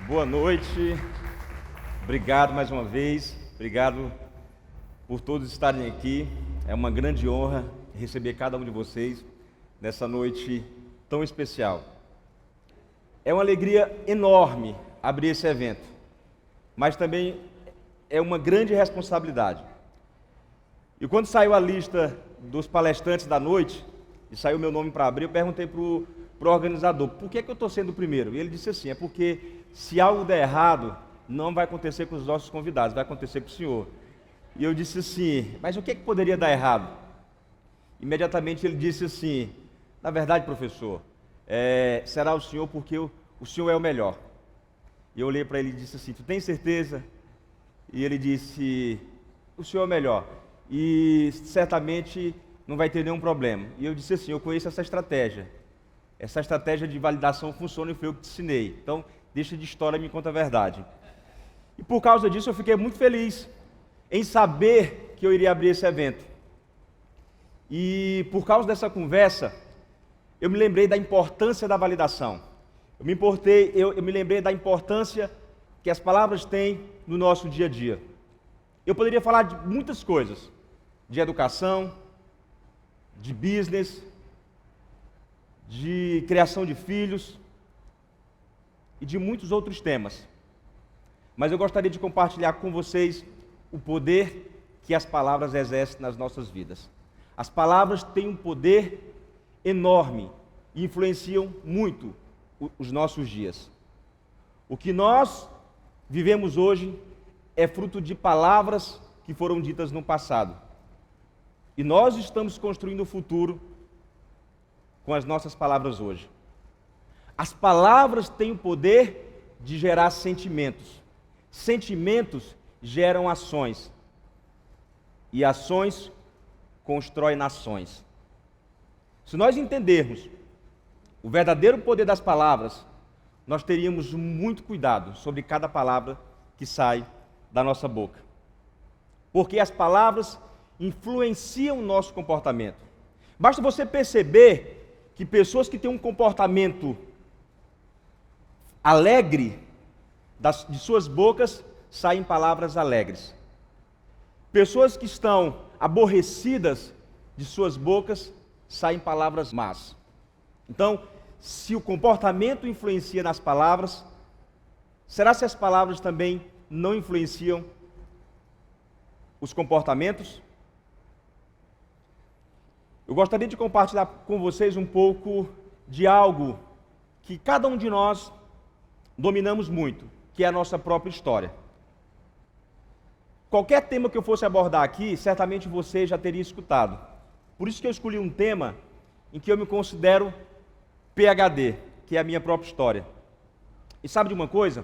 Boa noite, obrigado mais uma vez, obrigado por todos estarem aqui. É uma grande honra receber cada um de vocês nessa noite tão especial. É uma alegria enorme abrir esse evento, mas também é uma grande responsabilidade. E quando saiu a lista dos palestrantes da noite, e saiu meu nome para abrir, eu perguntei para o organizador, por que eu estou sendo o primeiro? E ele disse assim, é porque se algo der errado, não vai acontecer com os nossos convidados, vai acontecer com o senhor. E eu disse assim, mas o que poderia dar errado? Imediatamente ele disse assim, na verdade, professor, será o senhor porque o senhor é o melhor. E eu olhei para ele e disse assim, tu tem certeza? E ele disse, o senhor é o melhor. E certamente não vai ter nenhum problema. E eu disse assim, eu conheço essa estratégia. Essa estratégia de validação funciona e foi eu que te ensinei. Então, deixa de história e me conta a verdade. E por causa disso eu fiquei muito feliz em saber que eu iria abrir esse evento. E por causa dessa conversa, eu me lembrei da importância da validação. Eu me lembrei da importância que as palavras têm no nosso dia a dia. Eu poderia falar de muitas coisas, de educação, de business, de criação de filhos e de muitos outros temas. Mas eu gostaria de compartilhar com vocês o poder que as palavras exercem nas nossas vidas. As palavras têm um poder enorme e influenciam muito os nossos dias. O que nós vivemos hoje é fruto de palavras que foram ditas no passado. E nós estamos construindo o futuro com as nossas palavras hoje. As palavras têm o poder de gerar sentimentos. Sentimentos geram ações. E ações constroem nações. Se nós entendermos o verdadeiro poder das palavras, nós teríamos muito cuidado sobre cada palavra que sai da nossa boca. Porque as palavras influenciam o nosso comportamento. Basta você perceber que pessoas que têm um comportamento alegre, de suas bocas saem palavras alegres. Pessoas que estão aborrecidas, de suas bocas saem palavras más. Então, se o comportamento influencia nas palavras, será se as palavras também não influenciam os comportamentos? Eu gostaria de compartilhar com vocês um pouco de algo que cada um de nós dominamos muito, que é a nossa própria história. Qualquer tema que eu fosse abordar aqui, certamente você já teria escutado. Por isso que eu escolhi um tema em que eu me considero PhD, que é a minha própria história. E sabe de uma coisa?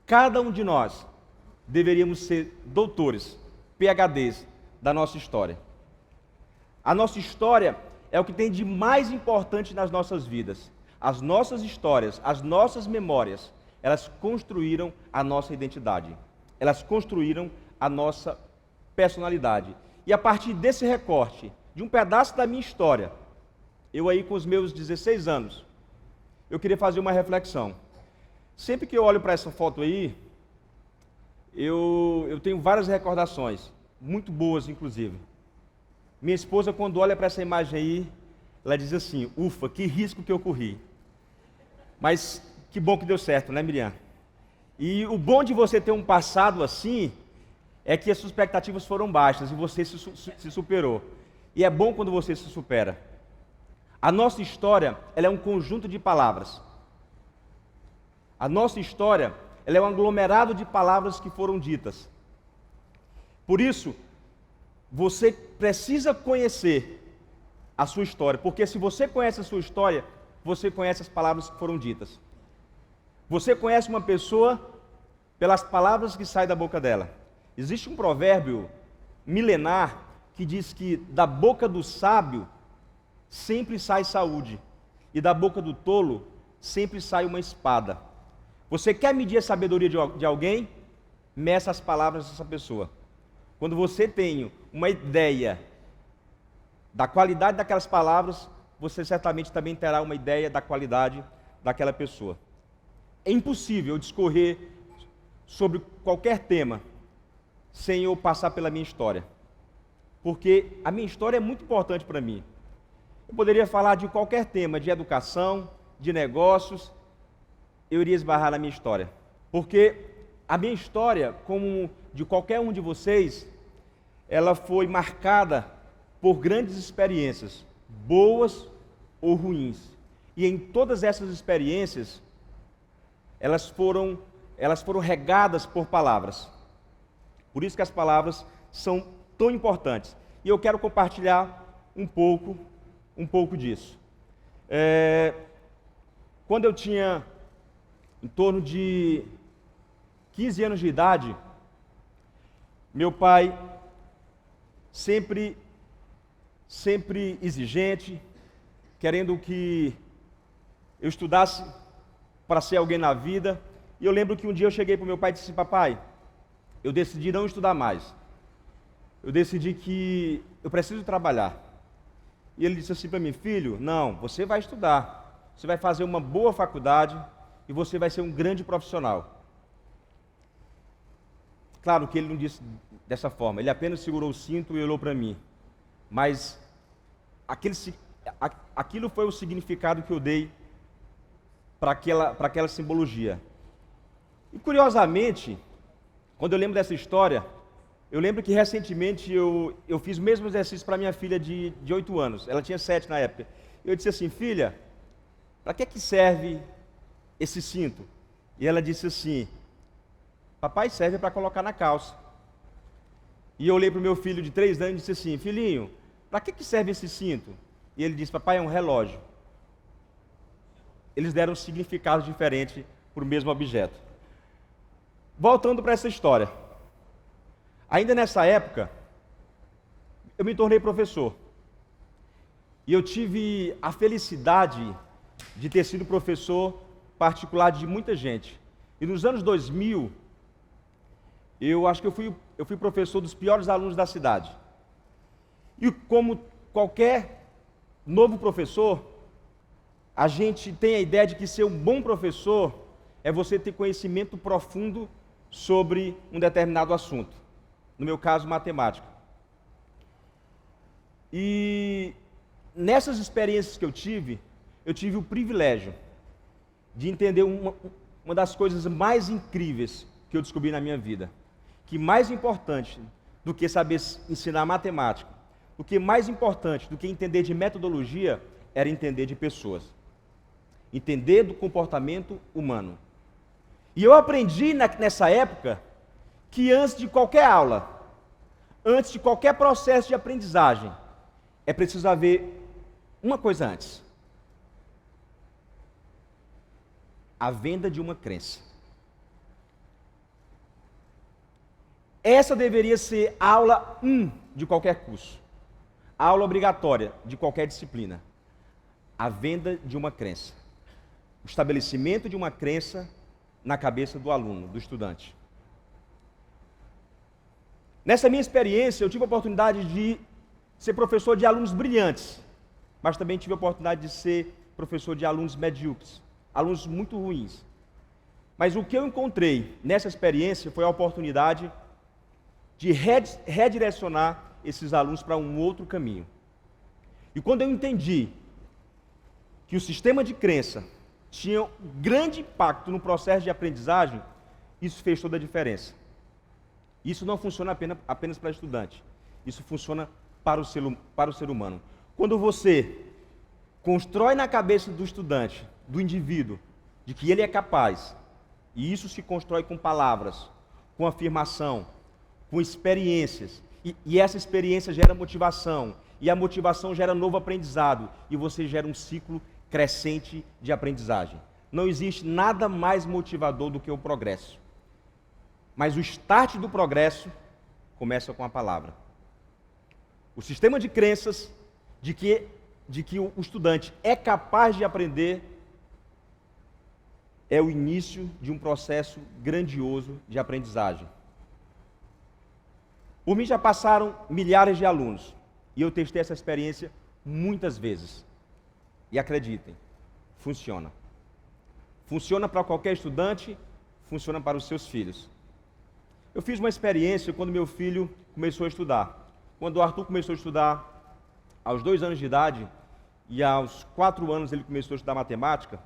Cada um de nós deveríamos ser doutores, PhDs da nossa história. A nossa história é o que tem de mais importante nas nossas vidas. As nossas histórias, as nossas memórias, elas construíram a nossa identidade. Elas construíram a nossa personalidade. E a partir desse recorte, de um pedaço da minha história, eu aí com os meus 16 anos, eu queria fazer uma reflexão. Sempre que eu olho para essa foto aí, eu tenho várias recordações, muito boas inclusive. Minha esposa, quando olha para essa imagem aí, ela diz assim, ufa, que risco que eu corri. Mas que bom que deu certo, né, Miriam? E o bom de você ter um passado assim, é que as suas expectativas foram baixas e você se superou. E é bom quando você se supera. A nossa história, ela é um conjunto de palavras. A nossa história, ela é um aglomerado de palavras que foram ditas. Por isso, você precisa conhecer a sua história, porque se você conhece a sua história, você conhece as palavras que foram ditas. Você conhece uma pessoa pelas palavras que saem da boca dela. Existe um provérbio milenar que diz que da boca do sábio sempre sai saúde e da boca do tolo sempre sai uma espada. Você quer medir a sabedoria de alguém? Meça as palavras dessa pessoa. Quando você tem uma ideia da qualidade daquelas palavras, você certamente também terá uma ideia da qualidade daquela pessoa. é impossível discorrer sobre qualquer tema sem eu passar pela minha história. Porque a minha história é muito importante para mim. Eu poderia falar de qualquer tema, de educação, de negócios, eu iria esbarrar na minha história. Porque a minha história, como de qualquer um de vocês, ela foi marcada por grandes experiências, boas ou ruins. E em todas essas experiências, elas foram regadas por palavras. Por isso que as palavras são tão importantes. E eu quero compartilhar um pouco disso. Quando eu tinha em torno de 15 anos de idade, meu pai, sempre exigente, querendo que eu estudasse para ser alguém na vida. E eu lembro que um dia eu cheguei para o meu pai e disse: papai, eu decidi não estudar mais. Eu decidi que eu preciso trabalhar. E ele disse assim para mim: filho, não, você vai estudar, você vai fazer uma boa faculdade e você vai ser um grande profissional. Claro que ele não disse dessa forma, ele apenas segurou o cinto e olhou para mim. Mas aquilo foi o significado que eu dei para aquela simbologia. E curiosamente, quando eu lembro dessa história, eu lembro que recentemente eu fiz o mesmo exercício para minha filha de 8 anos, ela tinha 7 na época. Eu disse assim: filha, para que serve esse cinto? E ela disse assim: papai, serve para colocar na calça. E eu olhei para o meu filho de 3 anos e disse assim: filhinho, para que serve esse cinto? E ele disse: papai, é um relógio. Eles deram significados diferentes para o mesmo objeto. Voltando para essa história. Ainda nessa época, eu me tornei professor. E eu tive a felicidade de ter sido professor particular de muita gente. E nos anos 2000, eu acho que eu fui professor dos piores alunos da cidade. E como qualquer novo professor, a gente tem a ideia de que ser um bom professor é você ter conhecimento profundo sobre um determinado assunto. No meu caso, matemática. E nessas experiências que eu tive o privilégio de entender uma das coisas mais incríveis que eu descobri na minha vida. Que mais importante do que saber ensinar matemática, o que mais importante do que entender de metodologia, era entender de pessoas. Entender do comportamento humano. E eu aprendi nessa época que antes de qualquer aula, antes de qualquer processo de aprendizagem, é preciso haver uma coisa antes: a venda de uma crença. Essa deveria ser a aula 1 de qualquer curso, a aula obrigatória de qualquer disciplina. A venda de uma crença, o estabelecimento de uma crença na cabeça do aluno, do estudante. Nessa minha experiência, eu tive a oportunidade de ser professor de alunos brilhantes, mas também tive a oportunidade de ser professor de alunos medíocres, alunos muito ruins. Mas o que eu encontrei nessa experiência foi a oportunidade de redirecionar esses alunos para um outro caminho. E quando eu entendi que o sistema de crença tinha um grande impacto no processo de aprendizagem, isso fez toda a diferença. Isso não funciona apenas para estudante, isso funciona para o ser humano. Quando você constrói na cabeça do estudante, do indivíduo, de que ele é capaz, e isso se constrói com palavras, com afirmação, com experiências, e essa experiência gera motivação, e a motivação gera novo aprendizado, e você gera um ciclo crescente de aprendizagem. Não existe nada mais motivador do que o progresso. Mas o start do progresso começa com a palavra. O sistema de crenças de que o estudante é capaz de aprender é o início de um processo grandioso de aprendizagem. Por mim já passaram milhares de alunos e eu testei essa experiência muitas vezes. E acreditem, funciona. Funciona para qualquer estudante, funciona para os seus filhos. Eu fiz uma experiência quando meu filho começou a estudar. Quando o Arthur começou a estudar aos 2 anos de idade e aos 4 anos ele começou a estudar matemática,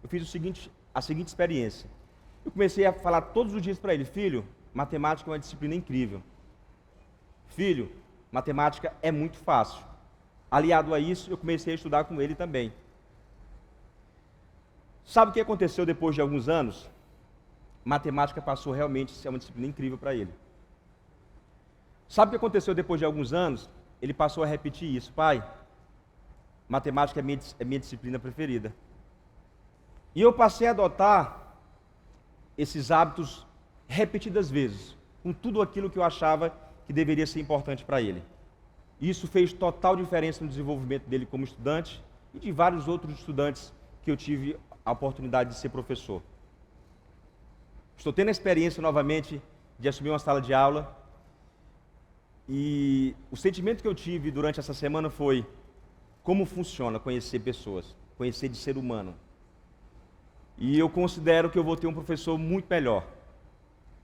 eu fiz a seguinte experiência. Eu comecei a falar todos os dias para ele: filho, matemática é uma disciplina incrível. Filho, matemática é muito fácil. Aliado a isso, eu comecei a estudar com ele também. Sabe o que aconteceu depois de alguns anos? Matemática passou realmente a ser uma disciplina incrível para ele. Sabe o que aconteceu depois de alguns anos? Ele passou a repetir isso: pai, matemática é minha disciplina preferida. E eu passei a adotar esses hábitos repetidas vezes, com tudo aquilo que eu achava que deveria ser importante para ele. Isso fez total diferença no desenvolvimento dele como estudante e de vários outros estudantes que eu tive a oportunidade de ser professor. Estou tendo a experiência novamente de assumir uma sala de aula e o sentimento que eu tive durante essa semana foi: como funciona conhecer pessoas, conhecer de ser humano. E eu considero que eu vou ter um professor muito melhor,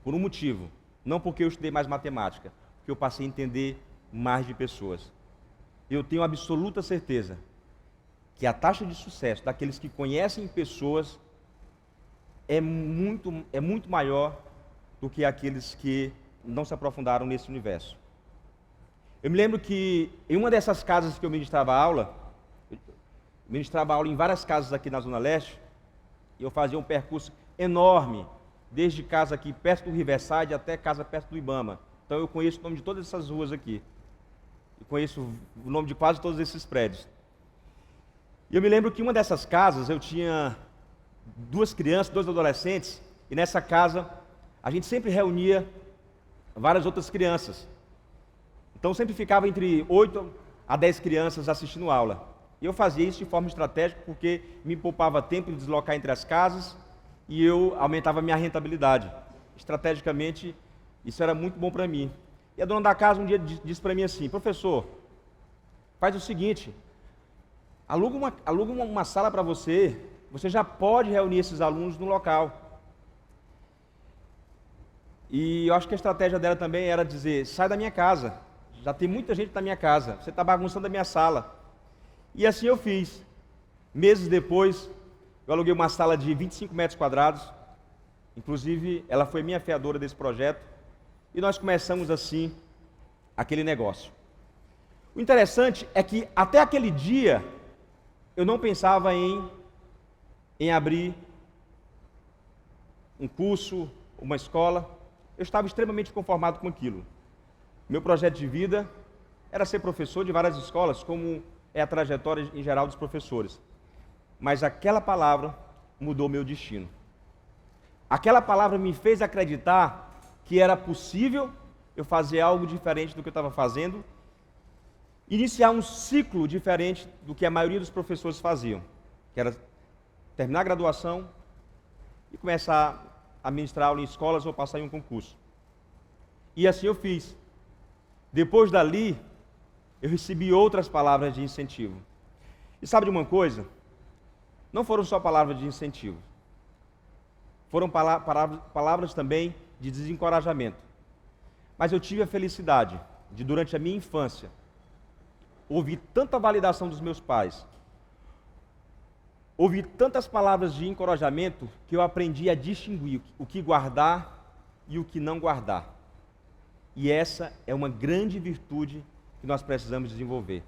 por um motivo. Não porque eu estudei mais matemática, porque eu passei a entender mais de pessoas. Eu tenho absoluta certeza que a taxa de sucesso daqueles que conhecem pessoas é muito maior do que aqueles que não se aprofundaram nesse universo. Eu me lembro que em uma dessas casas que eu ministrava aula em várias casas aqui na Zona Leste, e eu fazia um percurso enorme, desde casa aqui perto do Riverside até casa perto do Ibama. Então eu conheço o nome de todas essas ruas aqui. Eu conheço o nome de quase todos esses prédios. E eu me lembro que em uma dessas casas eu tinha 2 crianças, 2 adolescentes, e nessa casa a gente sempre reunia várias outras crianças. Então sempre ficava entre 8 a 10 crianças assistindo aula. E eu fazia isso de forma estratégica porque me poupava tempo de deslocar entre as casas e eu aumentava a minha rentabilidade. Estrategicamente, isso era muito bom para mim. E a dona da casa um dia disse para mim assim: professor, faz o seguinte, aluga uma sala para você já pode reunir esses alunos no local. E eu acho que a estratégia dela também era dizer: sai da minha casa, já tem muita gente na minha casa, você está bagunçando a minha sala. E assim eu fiz. Meses depois, eu aluguei uma sala de 25 metros quadrados, inclusive ela foi minha fiadora desse projeto, e nós começamos assim, aquele negócio. O interessante é que até aquele dia, eu não pensava em abrir um curso, uma escola. Eu estava extremamente conformado com aquilo. Meu projeto de vida era ser professor de várias escolas, como é a trajetória em geral dos professores. Mas aquela palavra mudou meu destino. Aquela palavra me fez acreditar que era possível eu fazer algo diferente do que eu estava fazendo, iniciar um ciclo diferente do que a maioria dos professores faziam, que era terminar a graduação e começar a ministrar aula em escolas ou passar em um concurso. E assim eu fiz. Depois dali, eu recebi outras palavras de incentivo. E sabe de uma coisa? Não foram só palavras de incentivo. Foram palavras também de desencorajamento. Mas eu tive a felicidade de, durante a minha infância, ouvir tanta validação dos meus pais, ouvir tantas palavras de encorajamento, que eu aprendi a distinguir o que guardar e o que não guardar. E essa é uma grande virtude que nós precisamos desenvolver.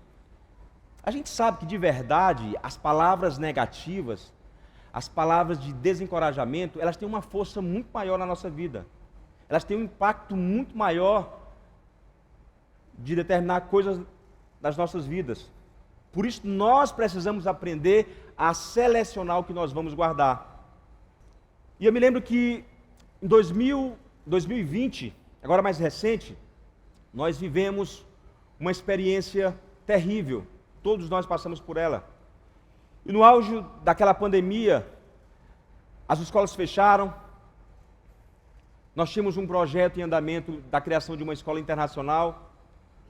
A gente sabe que, de verdade, as palavras negativas, as palavras de desencorajamento, elas têm uma força muito maior na nossa vida. Elas têm um impacto muito maior de determinar coisas nas nossas vidas. Por isso, nós precisamos aprender a selecionar o que nós vamos guardar. E eu me lembro que em 2020, agora mais recente, nós vivemos uma experiência terrível. Todos nós passamos por ela. E no auge daquela pandemia, as escolas fecharam. Nós tínhamos um projeto em andamento da criação de uma escola internacional,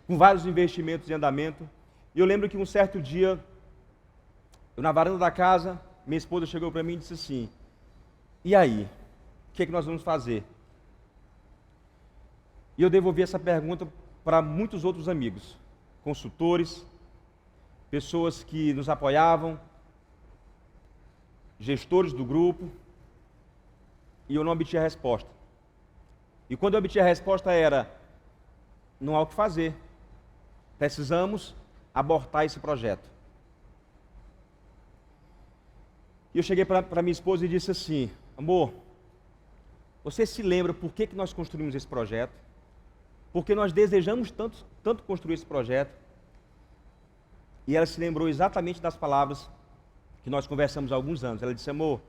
com vários investimentos em andamento. E eu lembro que um certo dia, eu na varanda da casa, minha esposa chegou para mim e disse assim: E aí? O que é que nós vamos fazer? E eu devolvi essa pergunta para muitos outros amigos, consultores, pessoas que nos apoiavam, gestores do grupo, e eu não obtinha a resposta. E quando eu obtinha a resposta era: não há o que fazer, precisamos abortar esse projeto. E eu cheguei para minha esposa e disse assim: amor, você se lembra por que nós construímos esse projeto? Porque nós desejamos tanto construir esse projeto. E ela se lembrou exatamente das palavras que nós conversamos há alguns anos. Ela disse: amor,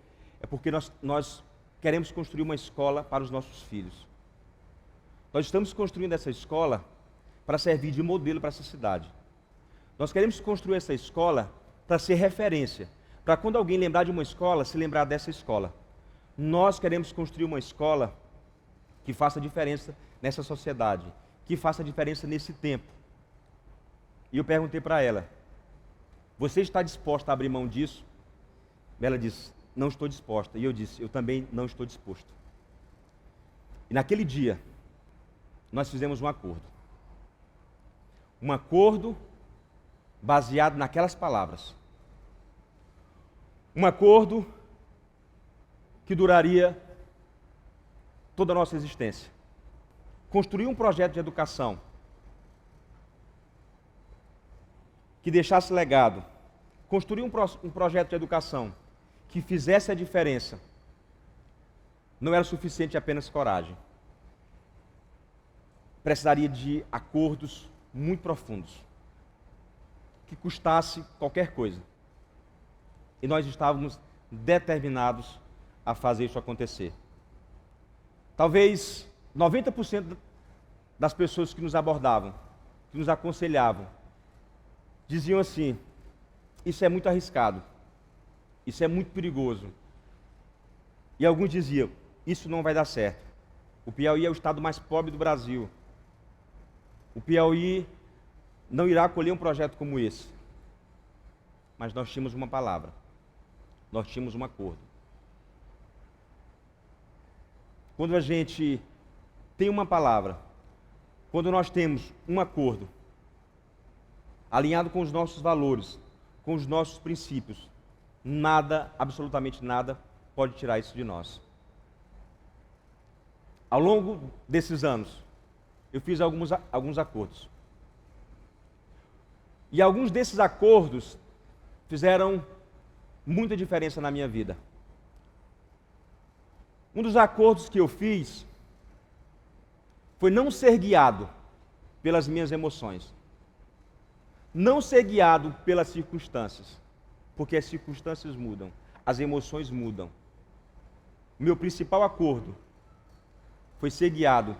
é porque nós queremos construir uma escola para os nossos filhos. Nós estamos construindo essa escola para servir de modelo para essa cidade. Nós queremos construir essa escola para ser referência, para quando alguém lembrar de uma escola, se lembrar dessa escola. Nós queremos construir uma escola que faça diferença nessa sociedade, que faça diferença nesse tempo. E eu perguntei para ela: você está disposta a abrir mão disso? Ela disse: não estou disposta. E eu disse: eu também não estou disposto. E naquele dia, nós fizemos um acordo. Um acordo baseado naquelas palavras. Um acordo que duraria toda a nossa existência. Construir um projeto de educação que deixasse legado. Construir um projeto de educação que fizesse a diferença. Não era suficiente apenas coragem. Precisaria de acordos muito profundos, que custasse qualquer coisa. E nós estávamos determinados a fazer isso acontecer. Talvez 90% das pessoas que nos abordavam, que nos aconselhavam, diziam assim: isso é muito arriscado, isso é muito perigoso. E alguns diziam: isso não vai dar certo. O Piauí é o estado mais pobre do Brasil. O Piauí não irá acolher um projeto como esse. Mas nós tínhamos uma palavra. Nós tínhamos um acordo. Quando a gente tem uma palavra, quando nós temos um acordo, alinhado com os nossos valores, com os nossos princípios, nada, absolutamente nada, pode tirar isso de nós. Ao longo desses anos, eu fiz alguns acordos. E alguns desses acordos fizeram muita diferença na minha vida. Um dos acordos que eu fiz foi não ser guiado pelas minhas emoções. Não ser guiado pelas circunstâncias. Porque as circunstâncias mudam, as emoções mudam. O meu principal acordo foi ser guiado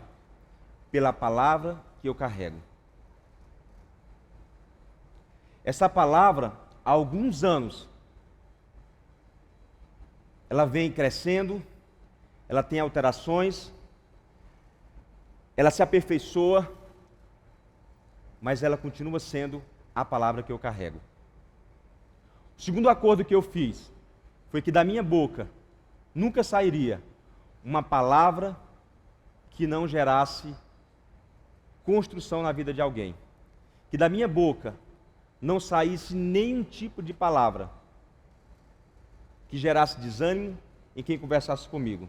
pela palavra que eu carrego. Essa palavra, há alguns anos, ela vem crescendo, ela tem alterações, ela se aperfeiçoa, mas ela continua sendo a palavra que eu carrego. O segundo acordo que eu fiz foi que da minha boca nunca sairia uma palavra que não gerasse construção na vida de alguém. Que da minha boca não saísse nenhum tipo de palavra que gerasse desânimo em quem conversasse comigo.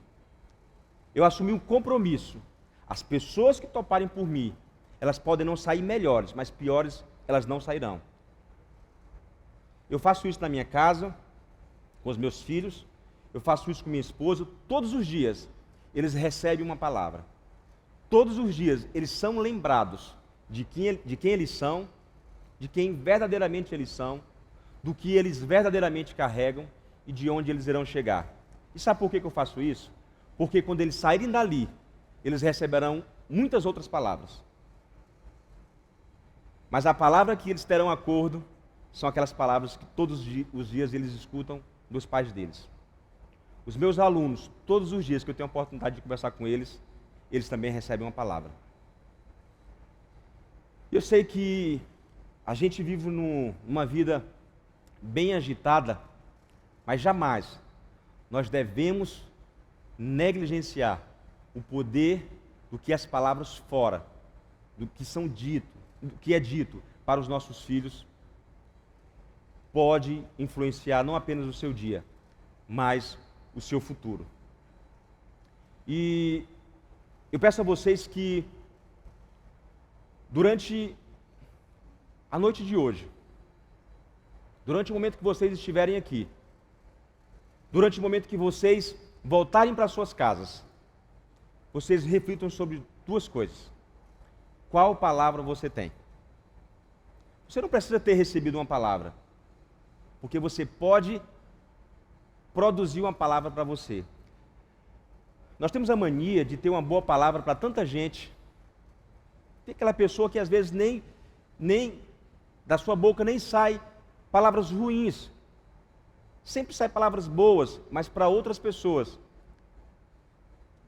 Eu assumi um compromisso. As pessoas que toparem por mim, elas podem não sair melhores, mas piores elas não sairão. Eu faço isso na minha casa, com os meus filhos, eu faço isso com minha esposa. Todos os dias eles recebem uma palavra. Todos os dias eles são lembrados de quem eles são, de quem verdadeiramente eles são, do que eles verdadeiramente carregam e de onde eles irão chegar. E sabe por que eu faço isso? Porque quando eles saírem dali, eles receberão muitas outras palavras. Mas a palavra que eles terão acordo são aquelas palavras que todos os dias eles escutam dos pais deles. Os meus alunos, todos os dias que eu tenho a oportunidade de conversar com eles, eles também recebem uma palavra. Eu sei que a gente vive numa vida bem agitada, mas jamais nós devemos negligenciar o poder do que as palavras fora, do que são dito, do que é dito para os nossos filhos, pode influenciar não apenas o seu dia, mas o seu futuro. E eu peço a vocês que, durante a noite de hoje, durante o momento que vocês estiverem aqui, durante o momento que vocês voltarem para suas casas, vocês reflitam sobre duas coisas. Qual palavra você tem? Você não precisa ter recebido uma palavra, porque você pode produzir uma palavra para você. Nós temos a mania de ter uma boa palavra para tanta gente. Tem aquela pessoa que às vezes nem da sua boca nem sai palavras ruins. Sempre sai palavras boas, mas para outras pessoas.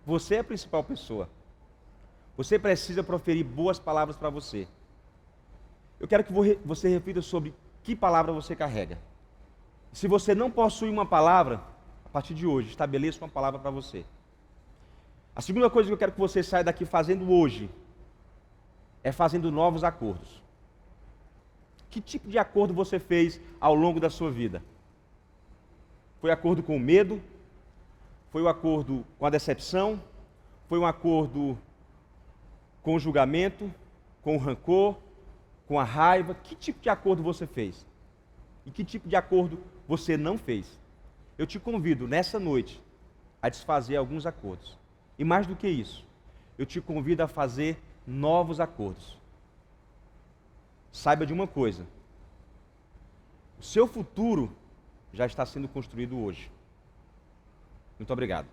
Você é a principal pessoa. Você precisa proferir boas palavras para você. Eu quero que você reflita sobre que palavra você carrega. Se você não possui uma palavra, a partir de hoje, estabeleça uma palavra para você. A segunda coisa que eu quero que você saia daqui fazendo hoje é fazendo novos acordos. Que tipo de acordo você fez ao longo da sua vida? Foi acordo com o medo? Foi um acordo com a decepção? Foi um acordo com o julgamento? Com o rancor? Com a raiva? Que tipo de acordo você fez? E que tipo de acordo você não fez? Eu te convido nessa noite a desfazer alguns acordos. E mais do que isso, eu te convido a fazer novos acordos. Saiba de uma coisa: o seu futuro já está sendo construído hoje. Muito obrigado.